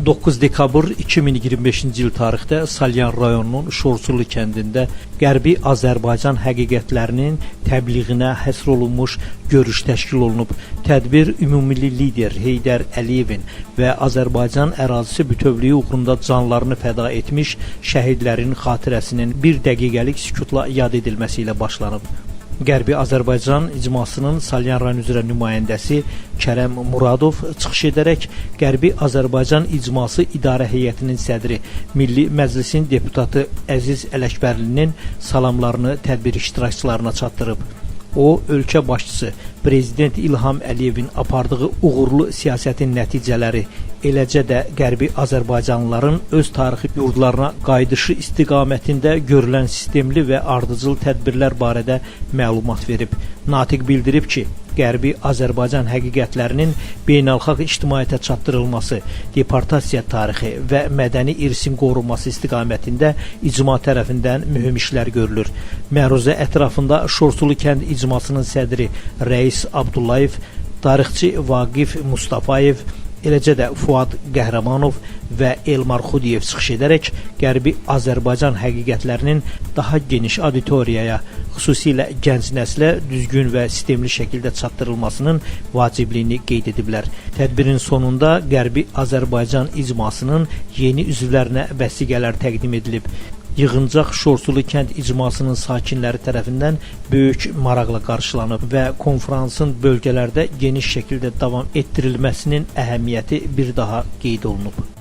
9 dekabr 2025-ci il tarixdə Salyan rayonunun Şorsulu kəndində Qərbi Azərbaycan həqiqətlərinin təbliğinə həsr olunmuş görüş təşkil olunub. Tədbir ümumilli lider Heydər Əliyevin və Azərbaycan ərazisi bütövlüyü uğrunda canlarını fəda etmiş şəhidlərin xatirəsinin bir dəqiqəlik sükutla yad edilməsi ilə başlanıb. Qərbi Azərbaycan icmasının Salyan rayon üzrə nümayəndəsi Kərəm Muradov çıxış edərək Qərbi Azərbaycan icması idarə heyətinin sədri, Milli Məclisin deputatı Əziz Ələkbərlinin salamlarını tədbir iştirakçılarına çatdırıb. O, ölkə başçısı Prezident İlham Əliyevin apardığı uğurlu siyasətin nəticələri, eləcə də Qərbi Azərbaycanlıların öz tarixi yurdlarına qayıdışı istiqamətində görülən sistemli və ardıcıl tədbirlər barədə məlumat verib. Natiq bildirib ki, Qərbi Azərbaycan həqiqətlərinin beynəlxalq ictimaiyyətə çatdırılması, deportasiya tarixi və mədəni irsin qorunması istiqamətində icma tərəfindən mühüm işlər görülür. Məruzə ətrafında Şorsulu kənd icmasının sədri Rəis Abdullayev, tarixçi Vaqif Mustafayev, eləcə də Fuad Qəhrəmanov və Elmar Xudiyev çıxış edərək Qərbi Azərbaycan həqiqətlərinin daha geniş auditoriyaya, xüsusilə gənc nəslə düzgün və sistemli şəkildə çatdırılmasının vacibliyini qeyd ediblər. Tədbirin sonunda Qərbi Azərbaycan icmasının yeni üzvlərinə vəsiqələr təqdim edilib. Yığıncaq Şorsulu kənd icmasının sakinləri tərəfindən böyük maraqla qarşılanıb və konferansın bölgələrdə geniş şəkildə davam etdirilməsinin əhəmiyyəti bir daha qeyd olunub.